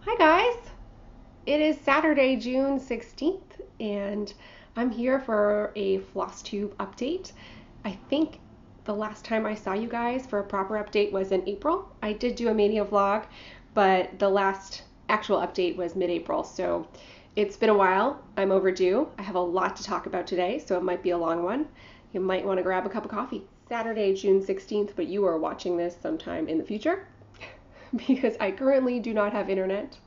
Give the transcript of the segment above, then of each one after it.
Hi guys! It is Saturday, June 16th, and I'm here for a Flosstube update. I think the last time I saw you guys for a proper update was in April. I did do a mania vlog, but the last actual update was mid-April, so it's been a while. I'm overdue. I have a lot to talk about today, so it might be a long one. You might want to grab a cup of coffee. Saturday, June 16th, but you are watching this sometime in the future because I currently do not have internet,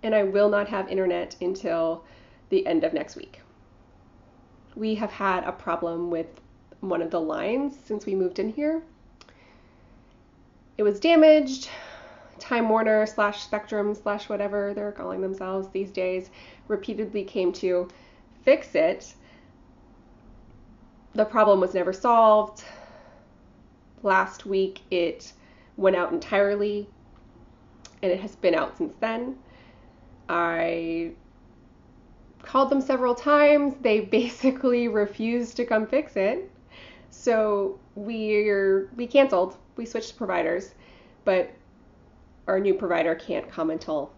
and I will not have internet until the end of next week. We have had a problem with one of the lines since we moved in here. It was damaged. Time Warner / Spectrum / whatever they're calling themselves these days repeatedly came to fix it. The problem was never solved. Last week it went out entirely, and it has been out since then. I called them several times. They basically refused to come fix it. So we canceled. We switched providers, but our new provider can't come until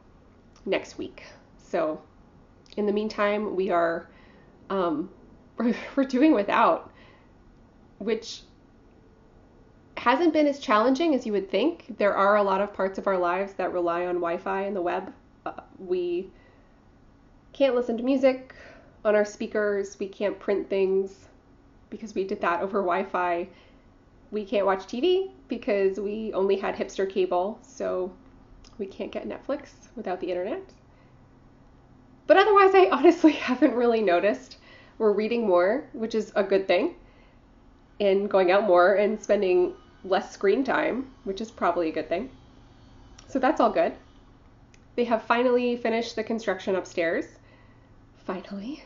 next week. So in the meantime, we're doing without, which hasn't been as challenging as you would think. There are a lot of parts of our lives that rely on Wi-Fi and the web. We can't listen to music on our speakers. We can't print things because we did that over Wi-Fi. We can't watch TV because we only had hipster cable, so we can't get Netflix without the internet. But otherwise, I honestly haven't really noticed. We're reading more, which is a good thing, and going out more and spending less screen time, which is probably a good thing. So that's all good. They have finally finished the construction upstairs. Finally.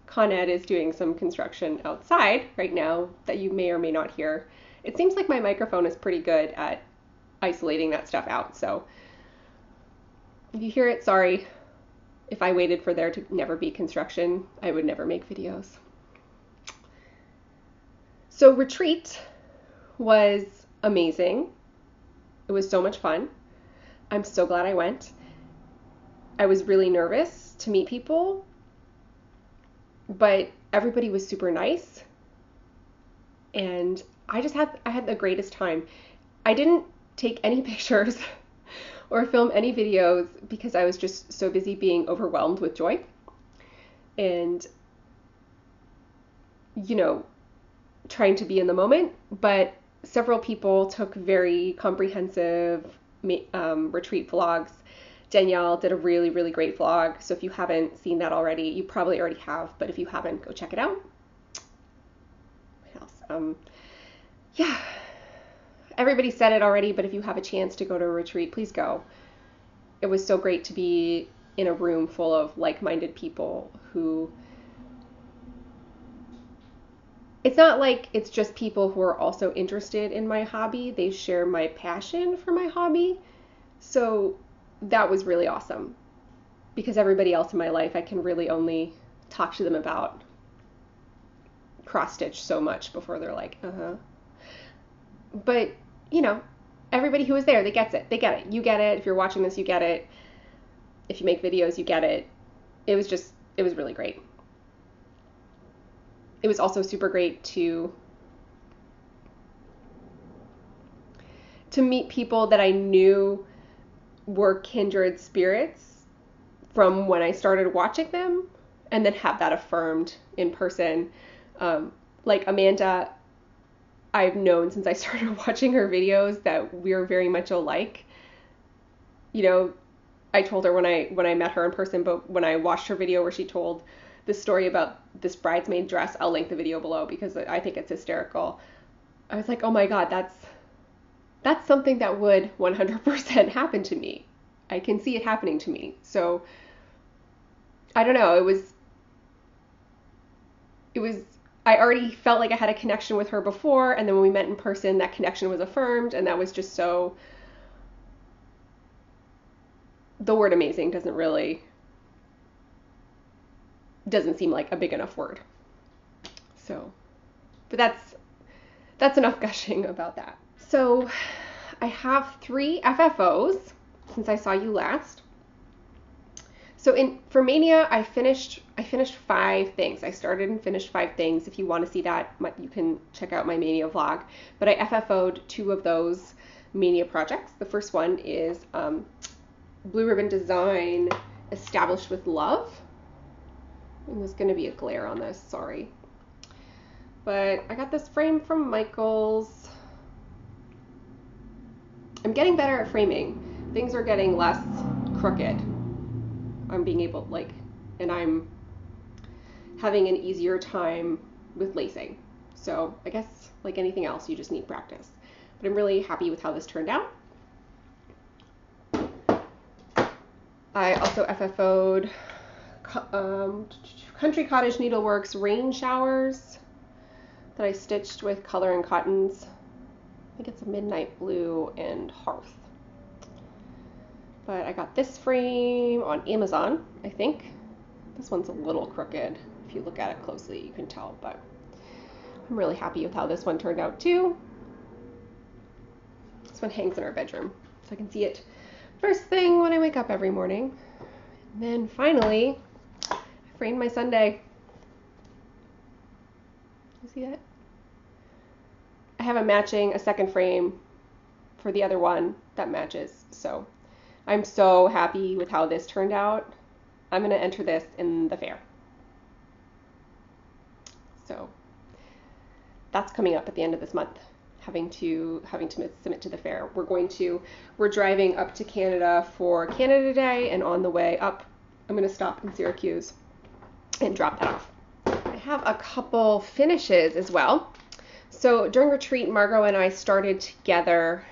Con Ed is doing some construction outside right now that you may or may not hear. It seems like my microphone is pretty good at isolating that stuff out, so if you hear it, sorry. If I waited for there to never be construction, I would never make videos. So retreat was amazing. It was so much fun. I'm so glad I went. I was really nervous to meet people, but everybody was super nice, and I had the greatest time. I didn't take any pictures or film any videos because I was just so busy being overwhelmed with joy and, trying to be in the moment. But several people took very comprehensive retreat vlogs. Danielle did a really, really great vlog. So if you haven't seen that already, you probably already have, but if you haven't, go check it out. What else? Yeah, everybody said it already, but if you have a chance to go to a retreat, please go. It was so great to be in a room full of like-minded people who, it's not like it's just people who are also interested in my hobby. They share my passion for my hobby. So that was really awesome, because everybody else in my life, I can really only talk to them about cross stitch so much before they're like, But, everybody who was there, they get it. They get it. You get it. If you're watching this, you get it. If you make videos, you get it. It was really great. It was also super great to meet people that I knew were kindred spirits from when I started watching them, and then have that affirmed in person. Like Amanda, I've known since I started watching her videos that we're very much alike. I told her when I met her in person, but when I watched her video where she told the story about this bridesmaid dress, I'll link the video below because I think it's hysterical. I was like, oh my God, that's something that would 100% happen to me. I can see it happening to me. So I don't know. I already felt like I had a connection with her before, and then when we met in person, that connection was affirmed, and that was just so, the word amazing doesn't seem like a big enough word. So, but that's enough gushing about that. So I have 3 FFOs. since I saw you last. So for Mania, I finished 5 things. I started and finished 5 things. If you want to see that, you can check out my Mania vlog. But I FFO'd 2 of those Mania projects. The first one is Blue Ribbon Design Established with Love. And there's going to be a glare on this, sorry. But I got this frame from Michaels. I'm getting better at framing. Things are getting less crooked. I'm being able, and I'm having an easier time with lacing. So I guess like anything else, you just need practice. But I'm really happy with how this turned out. I also FFO'd Country Cottage Needleworks Rain Showers that I stitched with Color and Cottons. I think it's a Midnight Blue and Hearth. But I got this frame on Amazon, I think. This one's a little crooked. If you look at it closely, you can tell, but I'm really happy with how this one turned out too. This one hangs in our bedroom, so I can see it first thing when I wake up every morning. And then finally, I framed my sundae. You see that? I have a second frame for the other one that matches, so I'm so happy with how this turned out. I'm going to enter this in the fair. So that's coming up at the end of this month, having to submit to the fair. We're driving up to Canada for Canada Day, and on the way up, I'm going to stop in Syracuse and drop that off. I have a couple finishes as well. So during retreat, Margot and I started together.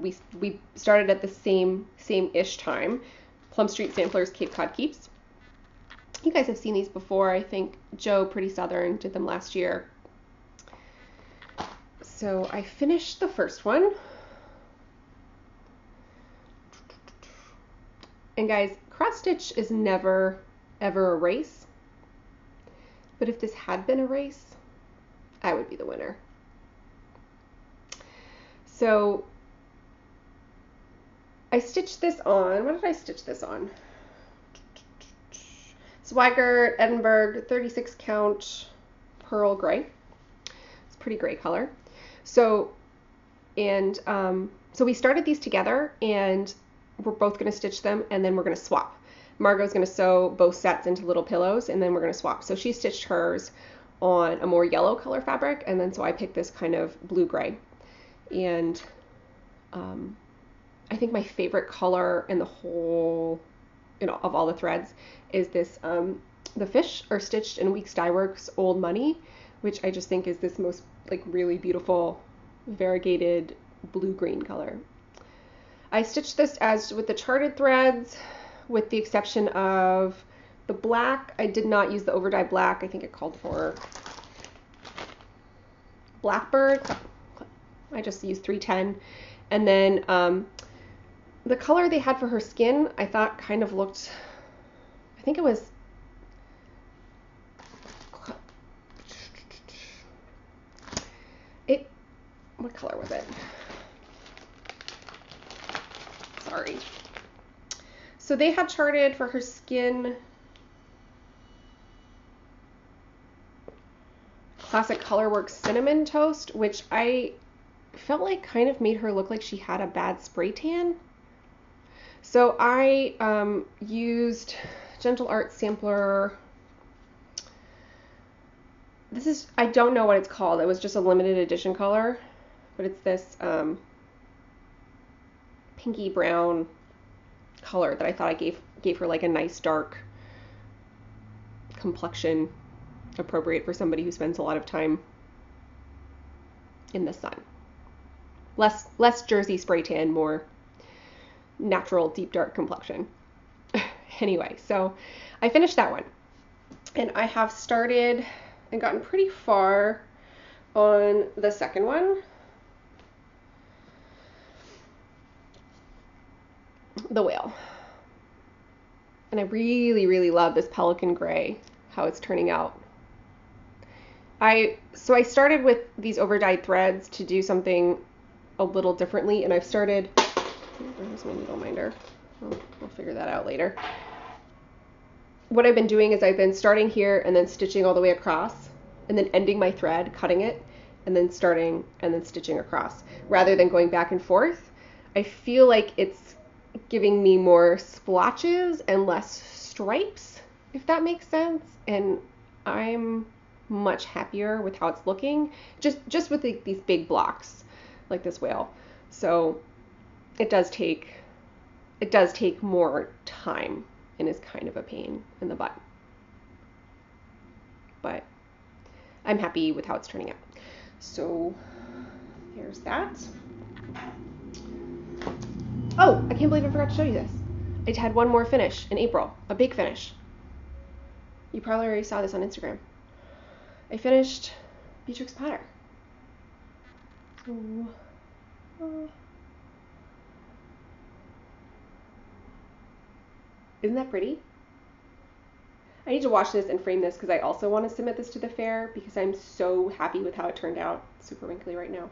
We started at the same-ish time. Plum Street Samplers Cape Cod Keeps. You guys have seen these before. I think Joe Pretty Southern did them last year. So I finished the first one. And guys, cross stitch is never ever a race. But if this had been a race, I would be the winner. So I stitched this on, what did I stitch this on? Swigert Edinburgh 36 count pearl gray. It's a pretty gray color. So we started these together, and we're both going to stitch them, and then we're going to swap. Margot's going to sew both sets into little pillows, and then we're going to swap. So she stitched hers on a more yellow color fabric, and then so I picked this kind of blue-gray. And I think my favorite color in the whole, of all the threads is this, the fish are stitched in Weeks Dye Works Old Money, which I just think is this most really beautiful variegated blue-green color. I stitched this as with the charted threads, with the exception of the black. I did not use the overdye black. I think it called for Blackbird. I just used 310. And then the color they had for her skin, I thought kind of looked, I think it was, what color was it? Sorry. So they had charted for her skin Classic Colorworks Cinnamon Toast, which I felt like kind of made her look like she had a bad spray tan. So I used Gentle Art Sampler. This is, I don't know what it's called. It was just a limited edition color, but it's this pinky brown color that I thought I gave her like a nice dark complexion, appropriate for somebody who spends a lot of time in the sun. Less Jersey spray tan, more natural deep dark complexion. Anyway, so I finished that one, and I have started and gotten pretty far on the second one, the whale. And I really, really love this pelican gray, how it's turning out. So I started with these overdyed threads to do something a little differently, and I've started Where's my needle minder? We'll figure that out later. What I've been doing is I've been starting here and then stitching all the way across and then ending my thread, cutting it, and then starting and then stitching across rather than going back and forth. I feel like it's giving me more splotches and less stripes, if that makes sense. And I'm much happier with how it's looking, just with these big blocks like this whale. So it does take more time and is kind of a pain in the butt. But I'm happy with how it's turning out. So there's that. Oh, I can't believe I forgot to show you this. I had one more finish in April, a big finish. You probably already saw this on Instagram. I finished Beatrix Potter. Oh. Isn't that pretty? I need to wash this and frame this because I also want to submit this to the fair because I'm so happy with how it turned out. It's super wrinkly right now.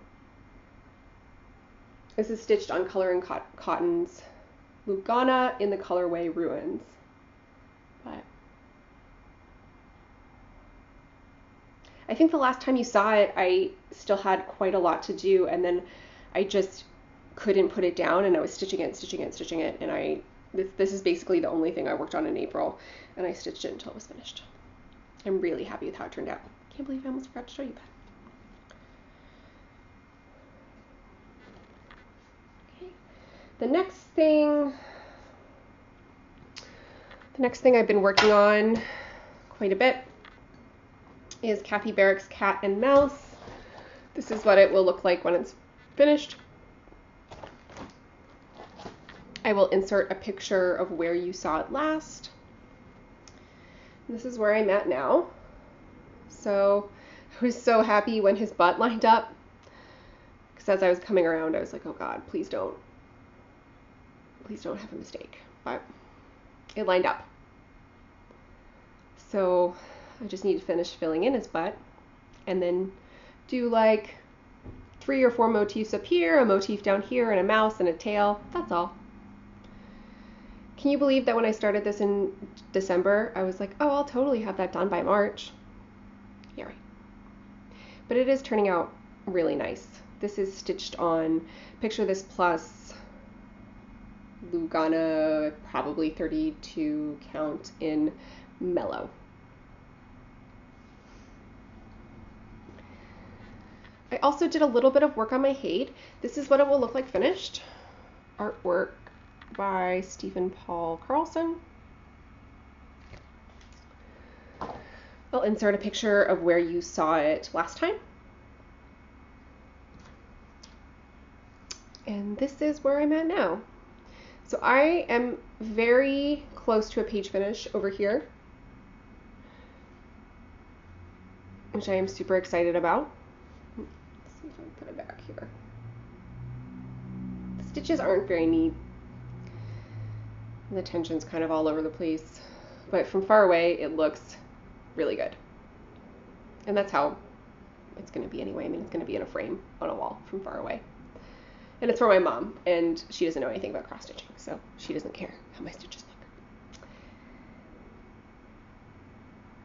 This is stitched on Color and Cotton's Lugana in the colorway Ruins. But I think the last time you saw it, I still had quite a lot to do, and then I just couldn't put it down, and I was stitching it, and this is basically the only thing I worked on in April, and I stitched it until it was finished. I'm really happy with how it turned out. Can't believe I almost forgot to show you that. Okay. The next thing I've been working on quite a bit is Kathy Barrick's Cat and Mouse. This is what it will look like when it's finished. I will insert a picture of where you saw it last. This is where I'm at now. So I was so happy when his butt lined up, because as I was coming around, I was like, oh God, please don't have a mistake. But it lined up. So I just need to finish filling in his butt and then do like 3 or 4 motifs up here, a motif down here, and a mouse and a tail. That's all. Can you believe that when I started this in December, I was like, oh, I'll totally have that done by March. Yeah, right. But it is turning out really nice. This is stitched on Picture This Plus Lugana, probably 32 count in Mellow. I also did a little bit of work on my Hade. This is what it will look like finished. Artwork by Stephen Paul Carlson. I'll insert a picture of where you saw it last time. And this is where I'm at now. So I am very close to a page finish over here, which I am super excited about. Let's see if I can put it back here. The stitches aren't very neat. The tension's kind of all over the place, but from far away it looks really good. And that's how it's going to be anyway. I mean, it's going to be in a frame on a wall from far away. And it's for my mom, and she doesn't know anything about cross stitching, so she doesn't care how my stitches look.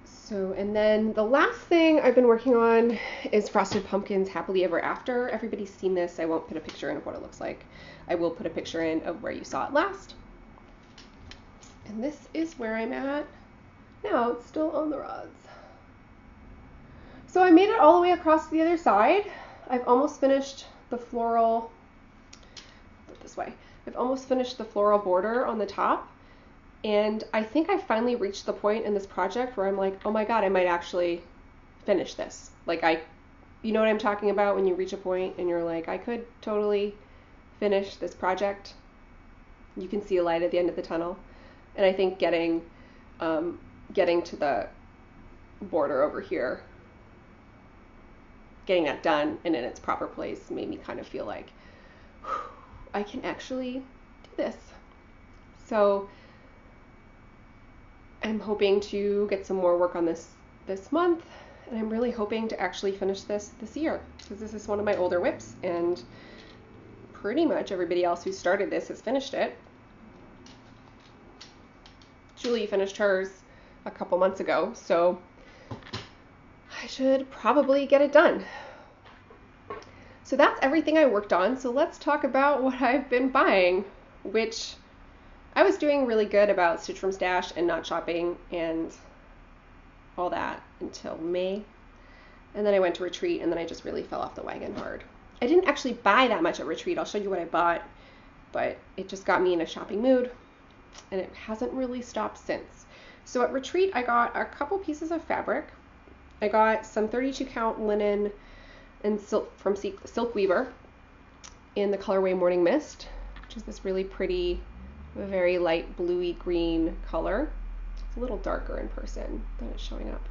So, and then the last thing I've been working on is Frosted Pumpkins Happily Ever After. Everybody's seen this. I won't put a picture in of what it looks like. I will put a picture in of where you saw it last. And this is where I'm at now. It's still on the rods. So I made it all the way across to the other side. I've almost finished the floral, put it this way. I've almost finished the floral border on the top. And I think I finally reached the point in this project where I'm like, oh my God, I might actually finish this. Like you know what I'm talking about when you reach a point and you're like, I could totally finish this project. You can see a light at the end of the tunnel. And I think getting to the border over here, getting that done and in its proper place made me kind of feel like, I can actually do this. So I'm hoping to get some more work on this month, and I'm really hoping to actually finish this year, because this is one of my older whips and pretty much everybody else who started this has finished it. Julie finished hers a couple months ago, so I should probably get it done. So that's everything I worked on. So let's talk about what I've been buying, which I was doing really good about Stitch from Stash and not shopping and all that until May. And then I went to Retreat, and then I just really fell off the wagon hard. I didn't actually buy that much at Retreat. I'll show you what I bought, but it just got me in a shopping mood, and it hasn't really stopped since. So at Retreat, I got a couple pieces of fabric. I got some 32 count linen and silk from Silk Weaver in the colorway Morning Mist, which is this really pretty, very light bluey green color. It's a little darker in person than it's showing up.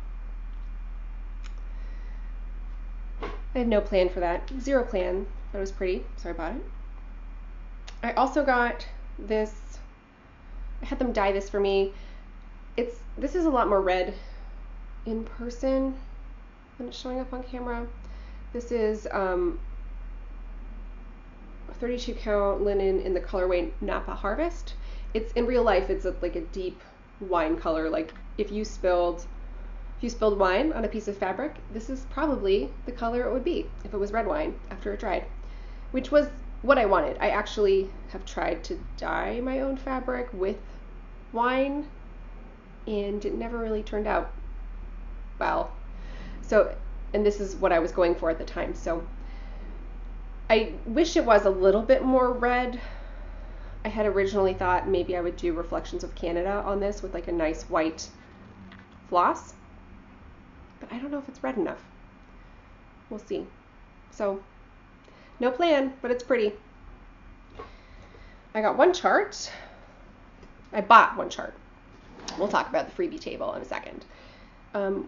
I have no plan for that. Zero plan, but it was pretty, so I bought it. I also got this, I had them dye this for me. This is a lot more red in person than it's showing up on camera. This is 32 count linen in the colorway Napa Harvest. It's in real life, it's like a deep wine color. Like if you spilled wine on a piece of fabric, this is probably the color it would be if it was red wine after it dried, which was what I wanted. I actually have tried to dye my own fabric with wine, and it never really turned out well. So, and this is what I was going for at the time. So I wish it was a little bit more red. I had originally thought maybe I would do Reflections of Canada on this with like a nice white floss, but I don't know if it's red enough. We'll see. So no plan, but it's pretty. I got one chart. I bought one chart. We'll talk about the freebie table in a second,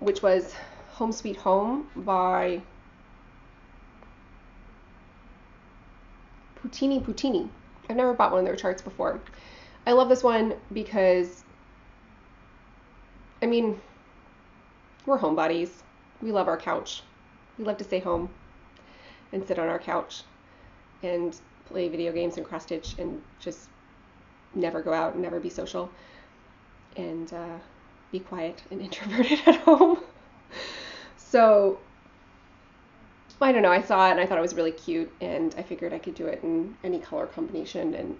which was Home Sweet Home by Putini. I've never bought one of their charts before. I love this one because, I mean, we're homebodies. We love our couch. We love to stay home and sit on our couch and play video games and cross stitch and just never go out and never be social and be quiet and introverted at home. So I don't know, I saw it and I thought it was really cute, and I figured I could do it in any color combination, and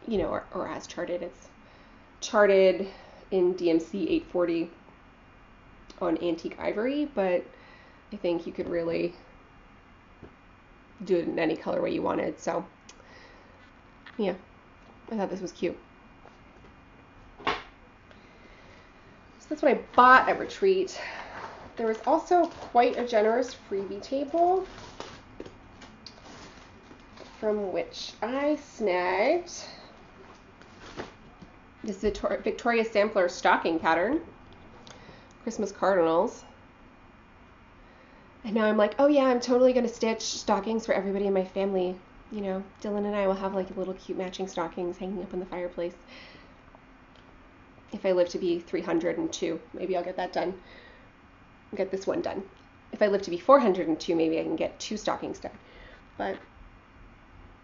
you know, or as charted. It's charted in DMC 840 on antique ivory, but I think you could really do it in any colorway you wanted. So yeah, I thought this was cute. So that's what I bought at Retreat. There was also quite a generous freebie table from which I snagged this Victoria Sampler stocking pattern, Christmas Cardinals. And now I'm like, oh yeah, I'm totally going to stitch stockings for everybody in my family. You know, Dylan and I will have like little cute matching stockings hanging up in the fireplace. If I live to be 302, maybe I'll get that done. Get this one done. If I live to be 402, maybe I can get 2 stockings done. But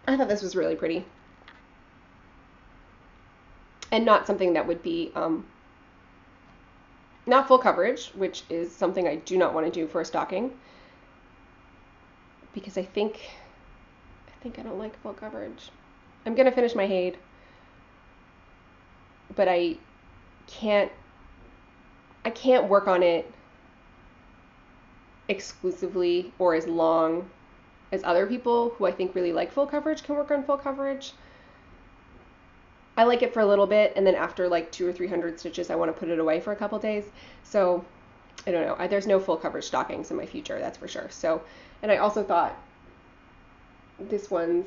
I thought this was really pretty. And not something that would be not full coverage, which is something I do not want to do for a stocking, because I think I don't like full coverage. I'm gonna finish my Haid, but I can't work on it exclusively or as long as other people who I think really like full coverage can work on full coverage. I like it for a little bit, and then after like 200 or 300 stitches, I want to put it away for a couple days. So I don't know. There's no full coverage stockings in my future, that's for sure. So, and I also thought this one's,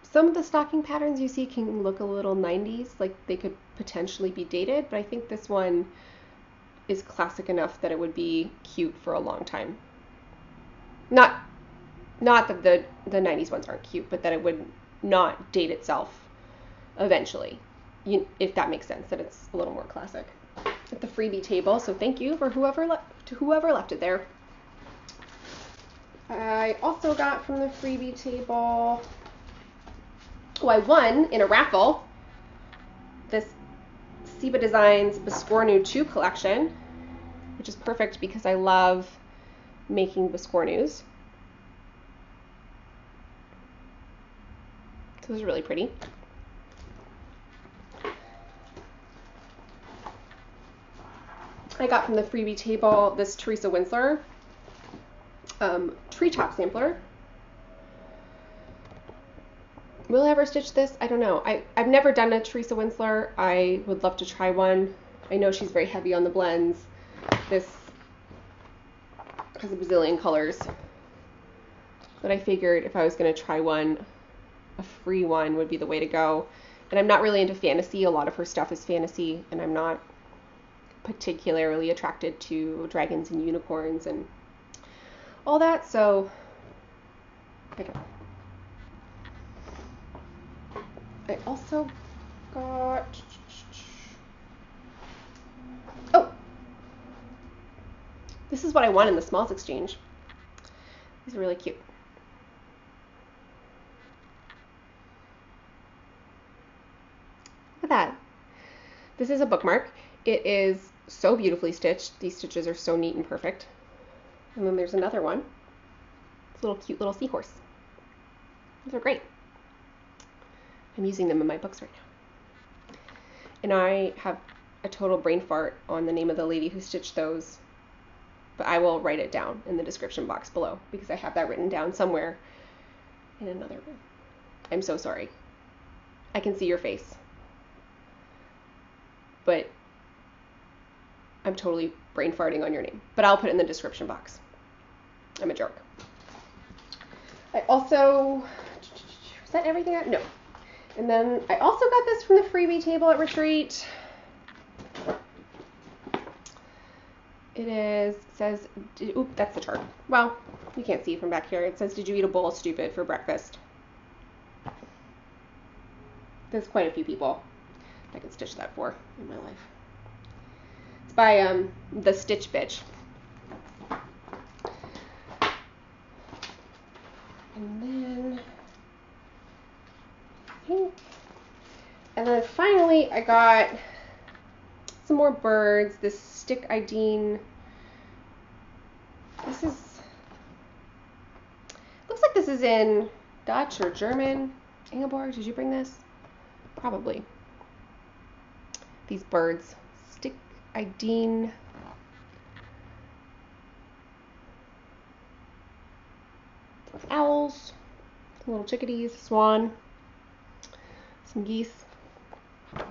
some of the stocking patterns you see can look a little 90s, like they could potentially be dated, but I think this one is classic enough that it would be cute for a long time. Not that the 90s ones aren't cute, but that it would not date itself eventually, if that makes sense, that it's a little more classic. At the freebie table, so thank you for whoever left it there. I also got from the freebie table, oh, I won in a raffle this Siba Designs Biscornu tube collection, which is perfect because I love making Biscornus. So this is really pretty. I got from the freebie table this Teresa Winsler treetop sampler. Will I ever stitch this? I don't know. I've never done a Teresa Winsler. I would love to try one. I know she's very heavy on the blends. This has a bazillion colors. But I figured if I was going to try one, a free one would be the way to go. And I'm not really into fantasy. A lot of her stuff is fantasy, and I'm not particularly attracted to dragons and unicorns and all that, so pick it up. I also got, oh, this is what I won in the Smalls Exchange. These are really cute. Look at that. This is a bookmark. It is so beautifully stitched. These stitches are so neat and perfect. And then there's another one. It's a little cute little seahorse. These are great. I'm using them in my books right now. And I have a total brain fart on the name of the lady who stitched those, but I will write it down in the description box below because I have that written down somewhere in another room. I'm so sorry. I can see your face. But I'm totally brain farting on your name. But I'll put it in the description box. I'm a jerk. I also, is that everything? No. And then I also got this from the freebie table at Retreat. It says, oop, that's the chart. Well, you can't see it from back here. It says, did you eat a bowl of stupid for breakfast? There's quite a few people I could stitch that for in my life. It's by the Stitch Bitch. And then and then finally I got some more birds. This Stick Ideen. This is, looks like this is in Dutch or German. Ingeborg, did you bring this? Probably. These birds. Stick Ideen. Owls, some little chickadees, swan, some geese. I'm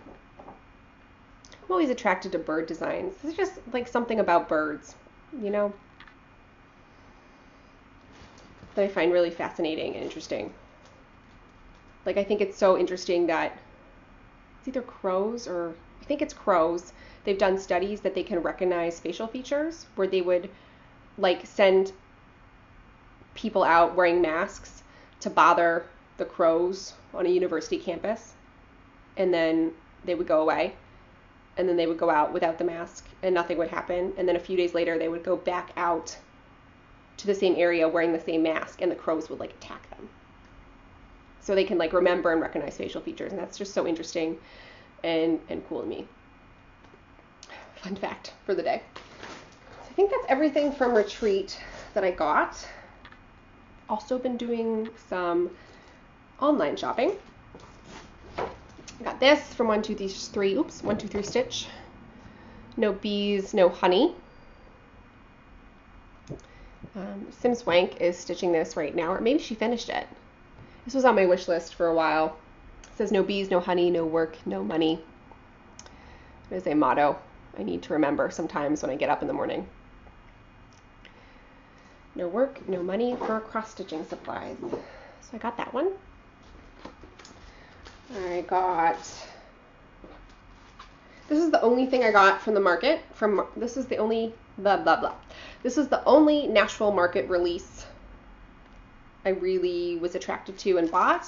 always attracted to bird designs. It's just like something about birds, you know, that I find really fascinating and interesting. Like, I think it's so interesting that it's either crows or, I think it's crows. They've done studies that they can recognize facial features where they would like send people out wearing masks to bother the crows on a university campus, and then they would go away, and then they would go out without the mask and nothing would happen, and then a few days later they would go back out to the same area wearing the same mask, and the crows would like attack them. So they can like remember and recognize facial features, and that's just so interesting and cool to me. Fun fact for the day. So I think that's everything from Retreat that I got. Also been doing some online shopping. I got this from 123 Stitch. No bees, no honey. Sim Swank is stitching this right now, or maybe she finished it. This was on my wish list for a while. It says no bees, no honey, no work, no money. It is a motto I need to remember sometimes when I get up in the morning. No work, no money for cross-stitching supplies. So I got that one. I got, this is the only thing I got from the market. This is the only, blah, blah, blah. This is the only Nashville Market release I really was attracted to and bought.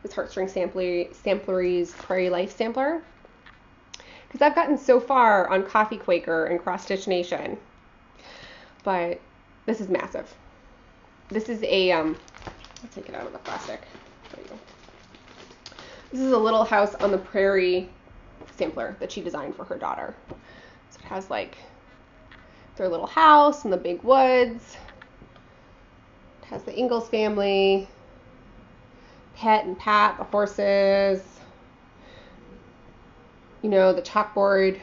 This Heartstring Samplery's Prairie Life Sampler. Because I've gotten so far on Coffee Quaker and Cross Stitch Nation. But this is massive. This is a, I'll take it out of the plastic. There you go. This is a Little House on the Prairie sampler that she designed for her daughter. So it has like their little house in the big woods. It has the Ingalls family, Pet and Pat, the horses, you know, the chalkboard,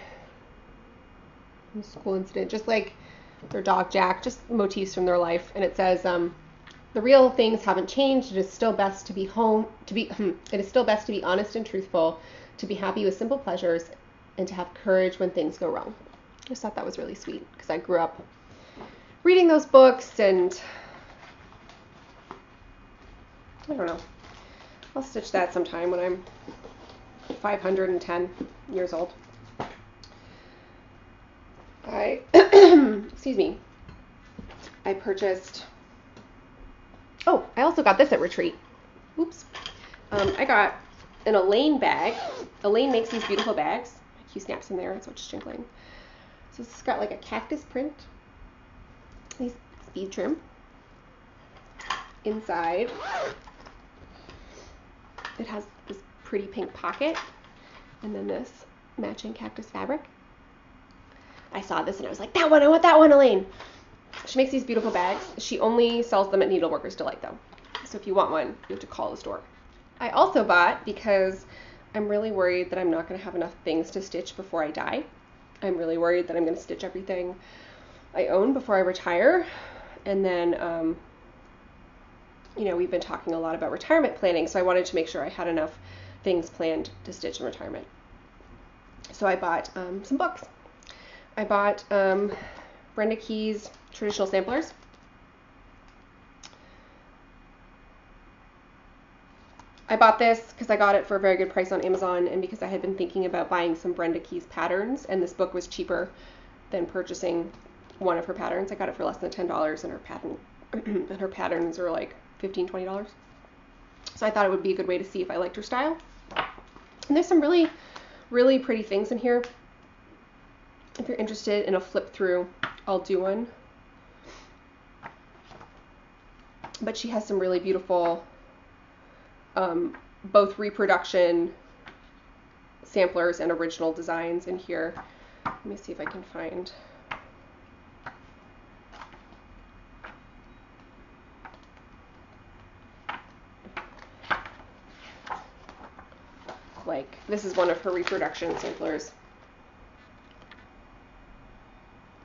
the school incident, just like their dog Jack, just motifs from their life. And it says, the real things haven't changed. It is still best to be it is still best to be honest and truthful, to be happy with simple pleasures, and to have courage when things go wrong. I just thought that was really sweet because I grew up reading those books, and I don't know. I'll stitch that sometime when I'm 510 years old. Excuse me. I purchased, oh, I also got this at Retreat. Oops. I got an Elaine bag. Elaine makes these beautiful bags. My Q snaps in there, that's what's jingling. So this has got like a cactus print. These bead trim. Inside, it has this pretty pink pocket, and then this matching cactus fabric. I saw this and I was like, that one, I want that one, Elaine. She makes these beautiful bags. She only sells them at Needleworkers Delight though. So if you want one, you have to call the store. I also bought, because I'm really worried that I'm not going to have enough things to stitch before I die. I'm really worried that I'm going to stitch everything I own before I retire. And then, you know, we've been talking a lot about retirement planning, so I wanted to make sure I had enough things planned to stitch in retirement. So I bought some books. I bought Brenda Key's Traditional Samplers. I bought this because I got it for a very good price on Amazon, and because I had been thinking about buying some Brenda Key's patterns, and this book was cheaper than purchasing one of her patterns. I got it for less than $10, and her patterns are like $15, $20. So I thought it would be a good way to see if I liked her style. And there's some really, really pretty things in here. If you're interested in a flip through, I'll do one. But she has some really beautiful both reproduction samplers and original designs in here. Let me see if I can find. Like, this is one of her reproduction samplers.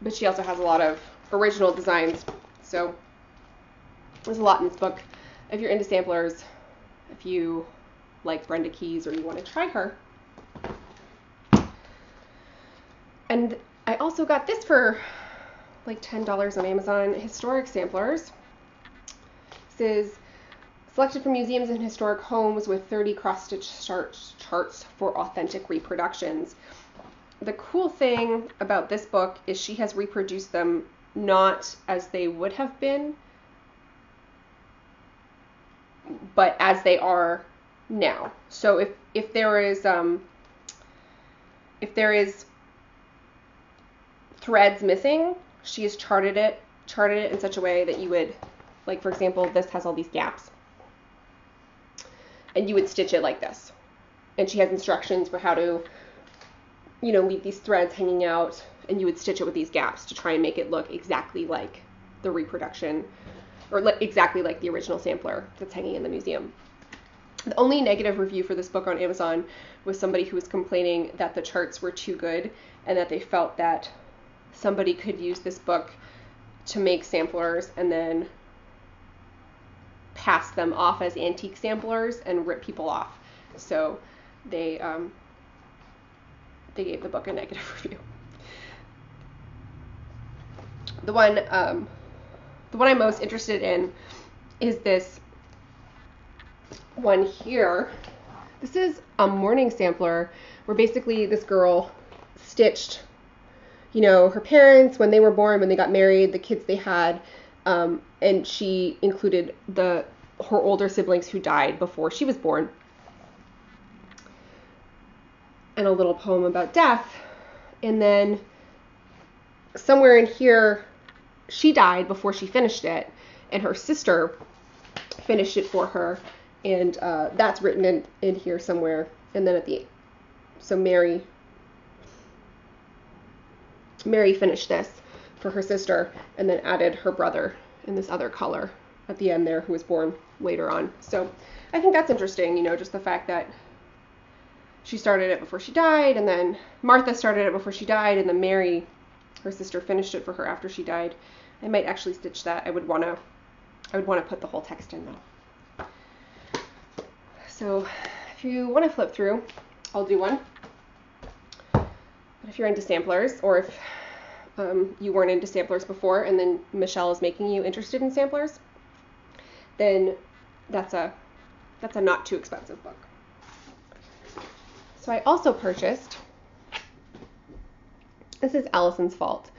But she also has a lot of original designs. So there's a lot in this book. If you're into samplers, if you like Brenda Key's or you want to try her. And I also got this for like $10 on Amazon, Historic Samplers. This is selected from museums and historic homes with 30 cross-stitch charts for authentic reproductions. The cool thing about this book is she has reproduced them not as they would have been, but as they are now. So if there is threads missing, she has charted it in such a way that you would, like for example, this has all these gaps, and you would stitch it like this. And she has instructions for how to, you know, leave these threads hanging out, and you would stitch it with these gaps to try and make it look exactly like the reproduction, or exactly like the original sampler that's hanging in the museum. The only negative review for this book on Amazon was somebody who was complaining that the charts were too good, and that they felt that somebody could use this book to make samplers and then pass them off as antique samplers and rip people off. So they gave the book a negative review. The one I'm most interested in is this one here. This is a morning sampler where basically this girl stitched, you know, her parents when they were born, when they got married, the kids they had, and she included her older siblings who died before she was born, and a little poem about death. And then somewhere in here, she died before she finished it, and her sister finished it for her, and that's written in here somewhere. And then so Mary finished this for her sister, and then added her brother in this other color at the end there, who was born later on. So I think that's interesting, just the fact that she started it before she died, and then Martha started it before she died, and then Mary, her sister, finished it for her after she died. I might actually stitch that. I would want to put the whole text in though. So if you want to flip through, I'll do one. But if you're into samplers, or if you weren't into samplers before and then Michelle is making you interested in samplers, then that's a not too expensive book. So I also purchased, this is Allison's fault,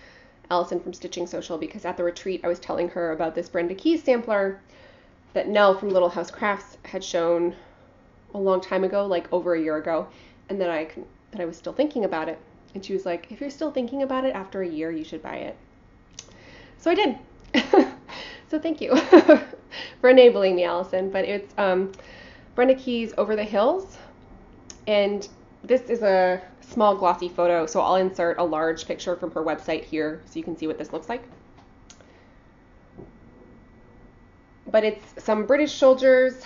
Allison from Stitching Social, because at the retreat I was telling her about this Brenda Keyes sampler that Nell from Little House Crafts had shown a long time ago, like over a year ago, and that I was still thinking about it. And she was like, if you're still thinking about it after a year, you should buy it. So I did. So thank you for enabling me, Allison. But it's Brenda Keyes' Over the Hills. And this is a small glossy photo, so I'll insert a large picture from her website here so you can see what this looks like. But it's some British soldiers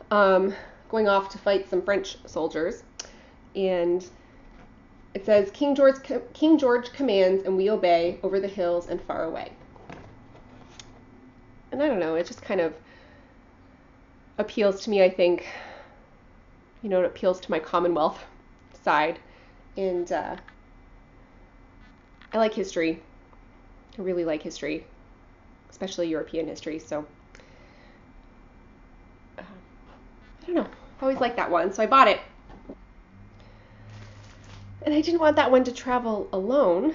going off to fight some French soldiers. And it says, King George commands and we obey, over the hills and far away. And I don't know, it just kind of appeals to me, I think. It appeals to my Commonwealth side. And I like history. I really like history, especially European history. So I don't know. I always liked that one, so I bought it. And I didn't want that one to travel alone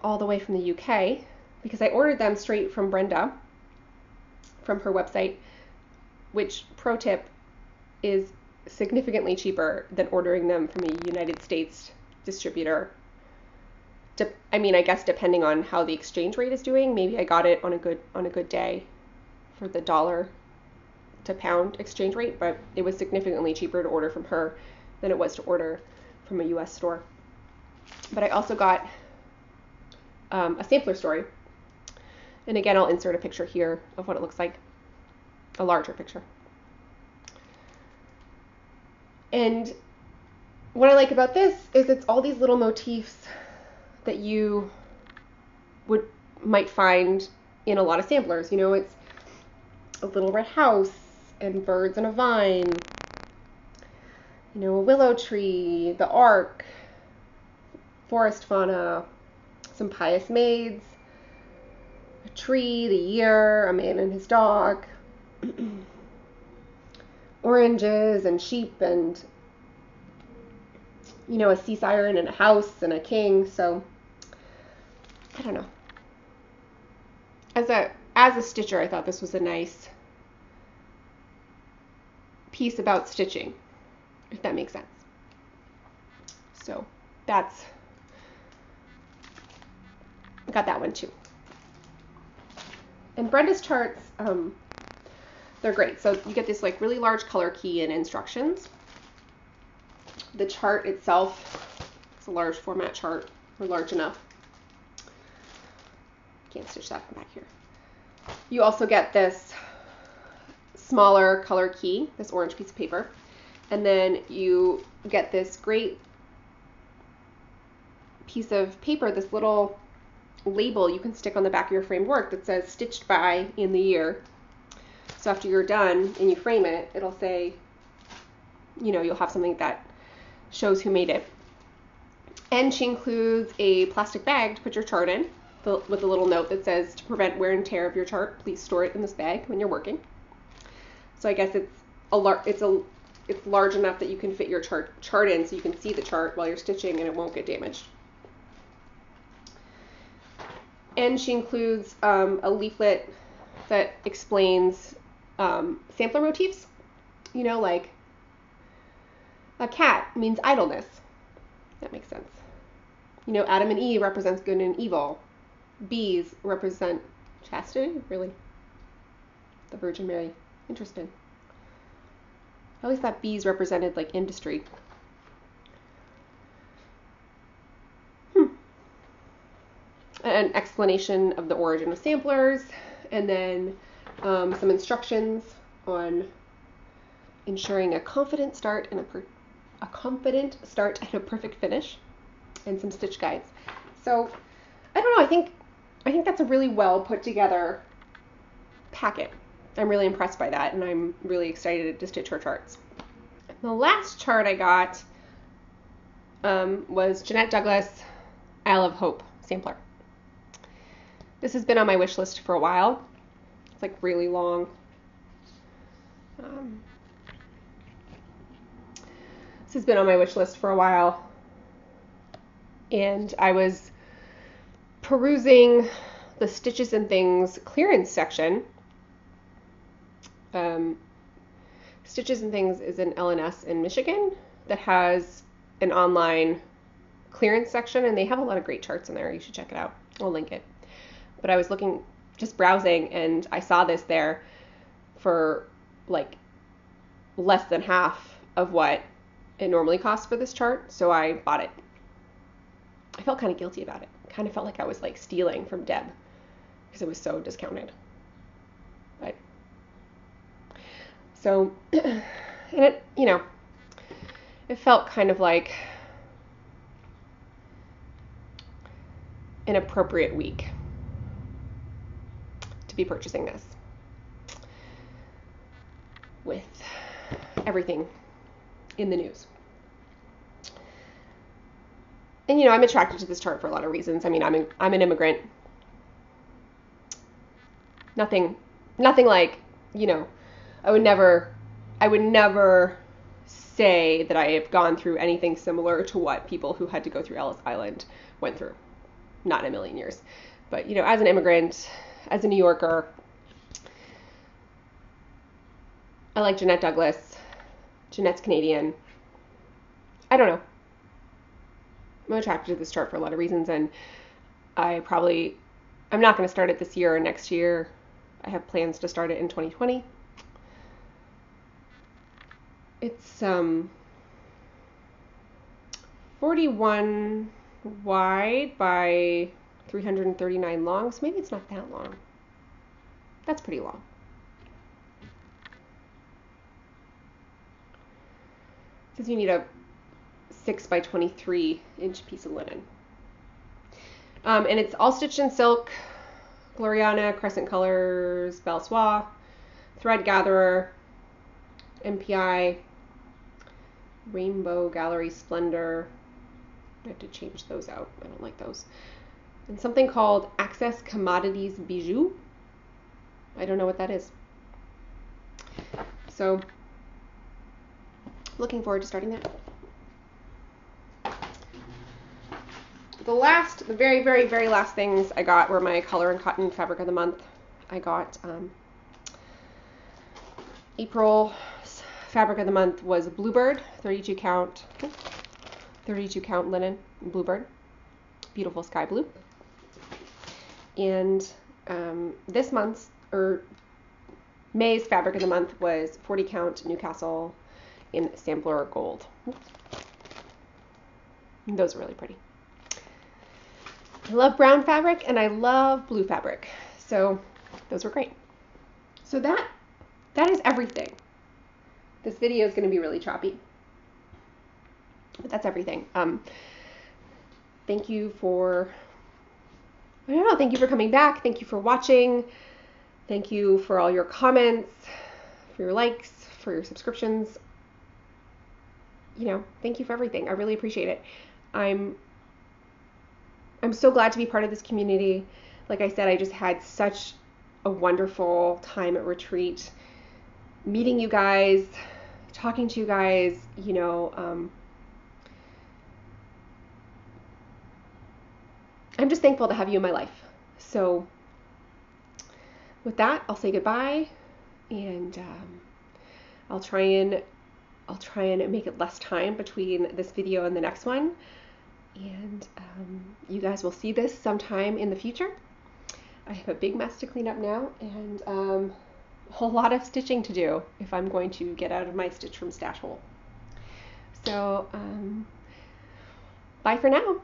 all the way from the UK, because I ordered them straight from Brenda, from her website, which, pro tip, is significantly cheaper than ordering them from a United States distributor. I guess depending on how the exchange rate is doing, maybe I got it on a good day for the dollar to pound exchange rate, but it was significantly cheaper to order from her than it was to order from a US store. But I also got a sampler story. And again, I'll insert a picture here of what it looks like, a larger picture. And what I like about this is it's all these little motifs that you might find in a lot of samplers. It's a little red house and birds and a vine, a willow tree, the ark, forest fauna, some pious maids, a tree, the year, a man and his dog, oranges and sheep and, a sea siren and a house and a king. So I don't know. As a stitcher, I thought this was a nice piece about stitching, if that makes sense. So got that one too. And Brenda's charts, they're great. So you get this like really large color key and instructions. The chart itself is a large format chart, or large enough. Can't stitch that from back here. You also get this smaller color key, this orange piece of paper, and then you get this great piece of paper, this little label you can stick on the back of your framed work that says stitched by in the year. So after you're done and you frame it, it'll say, you'll have something that shows who made it. And she includes a plastic bag to put your chart in with a little note that says, to prevent wear and tear of your chart, please store it in this bag when you're working. So I guess it's large enough that you can fit your chart in, so you can see the chart while you're stitching and it won't get damaged. And she includes a leaflet that explains sampler motifs. Like a cat means idleness. That makes sense. Adam and Eve represents good and evil. Bees represent chastity, really. the Virgin Mary. Interesting. At least that bees represented like industry. An explanation of the origin of samplers, and then some instructions on ensuring a confident start and a perfect finish, and some stitch guides. So I don't know. I think that's a really well put together packet. I'm really impressed by that, and I'm really excited to stitch her charts. The last chart I got was Jeanette Douglas Isle of Hope sampler. This has been on my wish list for a while. It's like really long. This has been on my wish list for a while, and I was perusing the Stitches and Things clearance section. Stitches and Things is an LNS in Michigan that has an online clearance section, and they have a lot of great charts in there. You should check it out. I'll link it. But I was just browsing, and I saw this there for like less than half of what it normally costs for this chart, so I bought it. I felt kind of guilty about it. Kind of felt like I was like stealing from Deb because it was so discounted. But so, and it, it felt kind of like an appropriate week to be purchasing this with everything in the news. And I'm attracted to this chart for a lot of reasons. I mean, I'm an immigrant. Nothing like, I would never say that I have gone through anything similar to what people who had to go through Ellis Island went through. Not in a million years. But, as an immigrant, as a New Yorker, I like Jeanette Douglas. Jeanette's Canadian. I don't know. I'm attracted to this chart for a lot of reasons, and I'm not going to start it this year or next year. I have plans to start it in 2020. It's 41 wide by 339 long, so maybe it's not that long. That's pretty long. It says you need a 6 by 23 inch piece of linen. And it's all stitched in silk, Gloriana, Crescent Colors, Belle Soie, Thread Gatherer, MPI, Rainbow Gallery Splendor. I have to change those out. I don't like those. And something called Access Commodities Bijou. I don't know what that is. So, looking forward to starting that. The very, very, very last things I got were my Color and Cotton Fabric of the Month. I got April's Fabric of the Month was Bluebird, 32 count linen, Bluebird, beautiful sky blue. And this month's, or May's Fabric of the Month was 40 count Newcastle in Sampler Gold. And those are really pretty. I love brown fabric and I love blue fabric. So those were great. So that is everything. This video is going to be really choppy. But that's everything. Thank you for coming back. Thank you for watching. Thank you for all your comments, for your likes, for your subscriptions. Thank you for everything. I really appreciate it. I'm so glad to be part of this community. Like I said, I just had such a wonderful time at retreat, meeting you guys, talking to you guys, I'm just thankful to have you in my life. So with that, I'll say goodbye, and I'll try and make it less time between this video and the next one. And you guys will see this sometime in the future. I have a big mess to clean up now, and whole lot of stitching to do if I'm going to get out of my stitch from stash hole. So bye for now.